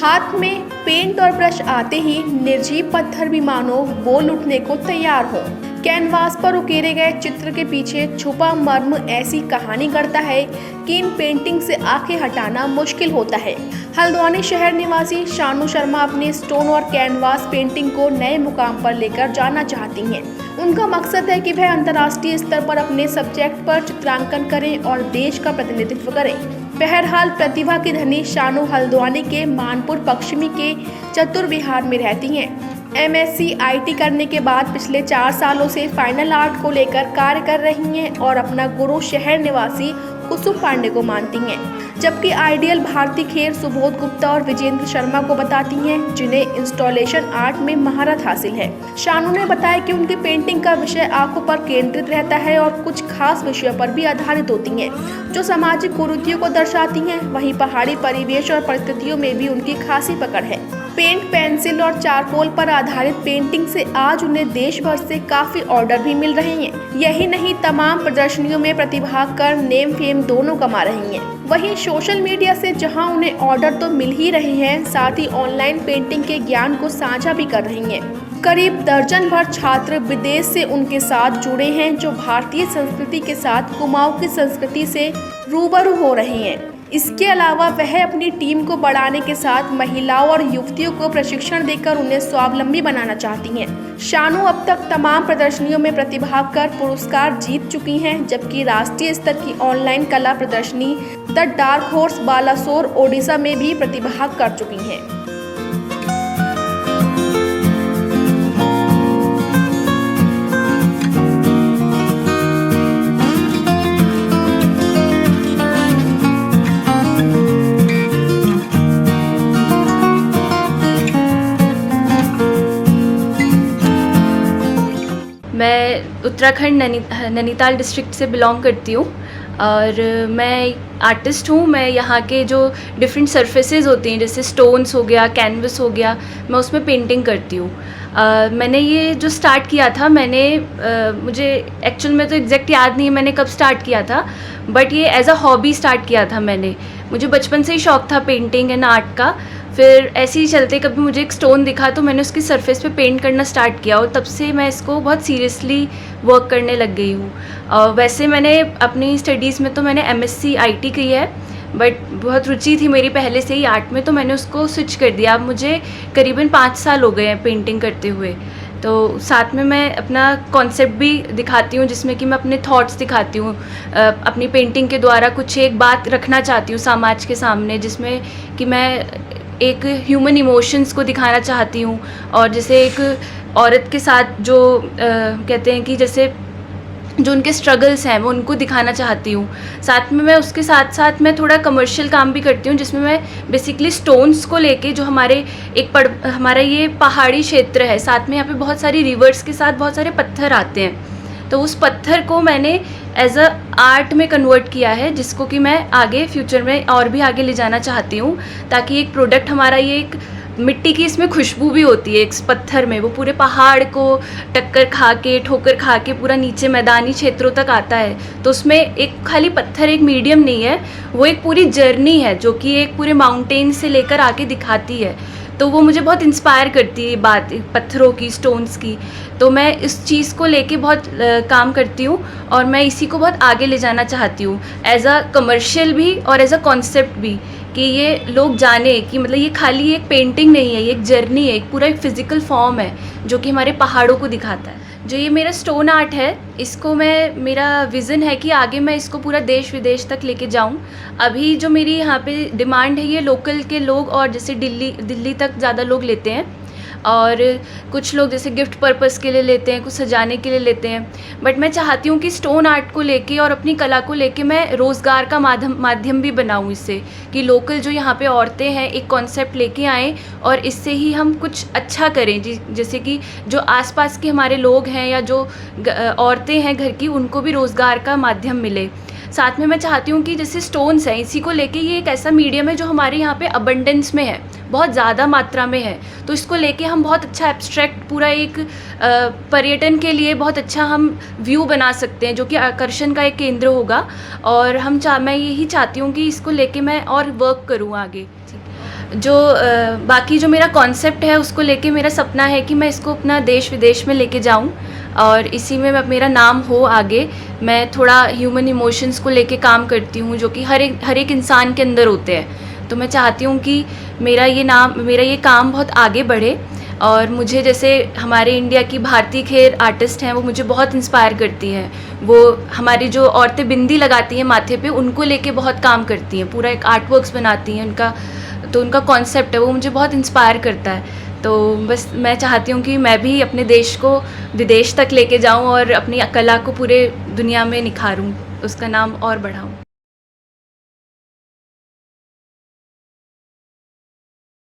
हाथ में पेंट और ब्रश आते ही निर्जीव पत्थर भी मानो बोल उठने को तैयार हो। कैनवास पर उकेरे गए चित्र के पीछे छुपा मर्म ऐसी कहानी गढ़ता है कि इन पेंटिंग से आंखें हटाना मुश्किल होता है। हल्द्वानी शहर निवासी शानू शर्मा अपनी स्टोन और कैनवास पेंटिंग को नए मुकाम पर लेकर जाना चाहती हैं। उनका मकसद है कि वह अंतर्राष्ट्रीय स्तर पर अपने सब्जेक्ट पर चित्रांकन करें और देश का प्रतिनिधित्व करें। बहरहाल प्रतिभा की धनी शानू हल्द्वानी के मानपुर पश्चिमी के चतुर्विहार में रहती हैं। MSc IT करने के बाद पिछले 4 सालों से फाइनल आर्ट को लेकर कार्य कर रही हैं और अपना गुरु शहर निवासी कुसुम पांडे को मानती हैं, जबकि आइडियल भारती खेर सुबोध गुप्ता और विजेंद्र शर्मा को बताती हैं, जिन्हें इंस्टॉलेशन आर्ट में महारत हासिल है। शानू ने बताया कि उनकी पेंटिंग का विषय आंखों पर केंद्रित रहता है और कुछ खास विषयों पर भी आधारित होती हैं, जो सामाजिक कुरीतियों को दर्शाती हैं। वहीं पहाड़ी परिवेश और परिस्थितियों में भी उनकी खासी पकड़ है। पेंट, पेंसिल और चारकोल पर आधारित पेंटिंग से आज उन्हें देश भर से काफी ऑर्डर भी मिल रहे हैं। यही नहीं, तमाम प्रदर्शनियों में प्रतिभाग कर नेम फेम दोनों कमा रही हैं। वहीं सोशल मीडिया से जहां उन्हें ऑर्डर तो मिल ही रहे हैं, साथ ही ऑनलाइन पेंटिंग के ज्ञान को साझा भी कर रही हैं। करीब दर्जन भर छात्र विदेश से उनके साथ जुड़े हैं, जो भारतीय संस्कृति के साथ कुमाऊं की संस्कृति से रूबरू हो रहे हैं। इसके अलावा वह अपनी टीम को बढ़ाने के साथ महिलाओं और युवतियों को प्रशिक्षण देकर उन्हें स्वावलंबी बनाना चाहती हैं। शानू अब तक तमाम प्रदर्शनियों में प्रतिभाग कर पुरस्कार जीत चुकी हैं, जबकि राष्ट्रीय स्तर की ऑनलाइन कला प्रदर्शनी the dark horse Balasore Odisha में भी प्रतिभाग कर चुकी हैं। मैं उत्तराखंड नैनीताल डिस्ट्रिक्ट से बिलोंग करती हूँ और मैं आर्टिस्ट हूँ। मैं यहाँ के जो डिफरेंट सरफेसेस होती हैं, जैसे स्टोन्स हो गया, कैनवस हो गया, मैं उसमें पेंटिंग करती हूँ। मैंने ये जो स्टार्ट किया था, मुझे एक्चुअल में तो एग्जैक्ट याद नहीं है मैंने कब स्टार्ट किया था, बट ये एज अ हॉबी स्टार्ट किया था मैंने। मुझे बचपन से ही शौक था पेंटिंग एंड आर्ट का। फिर ऐसे ही चलते कभी मुझे एक स्टोन दिखा तो मैंने उसकी सरफेस पे पेंट करना स्टार्ट किया और तब से मैं इसको बहुत सीरियसली वर्क करने लग गई हूँ। वैसे मैंने अपनी स्टडीज़ में तो मैंने MSc IT की है, बट बहुत रुचि थी मेरी पहले से ही आर्ट में, तो मैंने उसको स्विच कर दिया। अब मुझे करीबन 5 साल हो गए हैं पेंटिंग करते हुए। तो साथ में मैं अपना कॉन्सेप्ट भी दिखाती हूँ, जिसमें कि मैं अपने थॉट्स दिखाती हूँ। अपनी पेंटिंग के द्वारा कुछ एक बात रखना चाहती हूँ समाज के सामने, जिसमें कि मैं एक ह्यूमन इमोशंस को दिखाना चाहती हूँ। और जैसे एक औरत के साथ जो कहते हैं कि जैसे जो उनके स्ट्रगल्स हैं वो उनको दिखाना चाहती हूँ। साथ में मैं उसके साथ साथ मैं थोड़ा कमर्शियल काम भी करती हूँ, जिसमें मैं बेसिकली स्टोन्स को लेके, जो हमारा ये पहाड़ी क्षेत्र है, साथ में यहाँ पे बहुत सारी रिवर्स के साथ बहुत सारे पत्थर आते हैं, तो उस पत्थर को मैंने एज अ आर्ट में कन्वर्ट किया है, जिसको कि मैं आगे फ्यूचर में और भी आगे ले जाना चाहती हूँ, ताकि एक प्रोडक्ट हमारा, ये एक मिट्टी की इसमें खुशबू भी होती है इस पत्थर में, वो पूरे पहाड़ को टक्कर खा के, ठोकर खा के पूरा नीचे मैदानी क्षेत्रों तक आता है। तो उसमें एक खाली पत्थर एक मीडियम नहीं है, वो एक पूरी जर्नी है जो कि एक पूरे माउंटेन से लेकर आके दिखाती है। तो वो मुझे बहुत इंस्पायर करती है बात पत्थरों की, स्टोन्स की। तो मैं इस चीज़ को लेके बहुत काम करती हूँ और मैं इसी को बहुत आगे ले जाना चाहती हूँ, एज अ कमर्शियल भी और एज अ कॉन्सेप्ट भी, कि ये लोग जाने कि मतलब ये खाली एक पेंटिंग नहीं है, ये एक जर्नी है, एक पूरा एक फिज़िकल फॉर्म है जो कि हमारे पहाड़ों को दिखाता है। जो ये मेरा स्टोन आर्ट है, इसको मेरा विज़न है कि आगे मैं इसको पूरा देश विदेश तक लेके जाऊं। अभी जो मेरी यहाँ पे डिमांड है, ये लोकल के लोग और जैसे दिल्ली तक ज़्यादा लोग लेते हैं, और कुछ लोग जैसे गिफ्ट पर्पस के लिए लेते हैं, कुछ सजाने के लिए लेते हैं। बट मैं चाहती हूँ कि स्टोन आर्ट को लेके और अपनी कला को लेके मैं रोज़गार का माध्यम भी बनाऊँ इससे, कि लोकल जो यहाँ पे औरतें हैं एक कॉन्सेप्ट लेके आएँ और इससे ही हम कुछ अच्छा करें, जैसे कि जो आसपास के हमारे लोग हैं या जो औरतें हैं घर की, उनको भी रोज़गार का माध्यम मिले। साथ में मैं चाहती हूँ कि जैसे स्टोन्स हैं, इसी को लेके ये एक ऐसा मीडियम है जो हमारे यहाँ पे अबंडेंस में है, बहुत ज़्यादा मात्रा में है। तो इसको लेके हम बहुत अच्छा एब्स्ट्रैक्ट पूरा एक पर्यटन के लिए बहुत अच्छा हम व्यू बना सकते हैं, जो कि आकर्षण का एक केंद्र होगा। और मैं यही चाहती हूँ कि इसको लेके मैं और वर्क करूँ आगे। जो बाकी जो मेरा कॉन्सेप्ट है उसको लेके मेरा सपना है कि मैं इसको अपना देश विदेश में लेके जाऊं और इसी में मेरा नाम हो आगे। मैं थोड़ा ह्यूमन इमोशंस को लेके काम करती हूँ जो कि हर एक इंसान के अंदर होते हैं। तो मैं चाहती हूँ कि मेरा ये काम बहुत आगे बढ़े। और मुझे जैसे हमारे इंडिया की भारती खेर आर्टिस्ट हैं, वो मुझे बहुत इंस्पायर करती हैं। वो हमारी जो औरतें बिंदी लगाती हैं माथे पे, उनको लेके बहुत काम करती हैं, पूरा एक आर्ट वर्क्स बनाती हैं। उनका कॉन्सेप्ट है वो मुझे बहुत इंस्पायर करता है। तो बस मैं चाहती हूँ कि मैं भी अपने देश को विदेश तक लेके जाऊँ और अपनी कला को पूरे दुनिया में निखारूँ, उसका नाम और बढ़ाऊँ।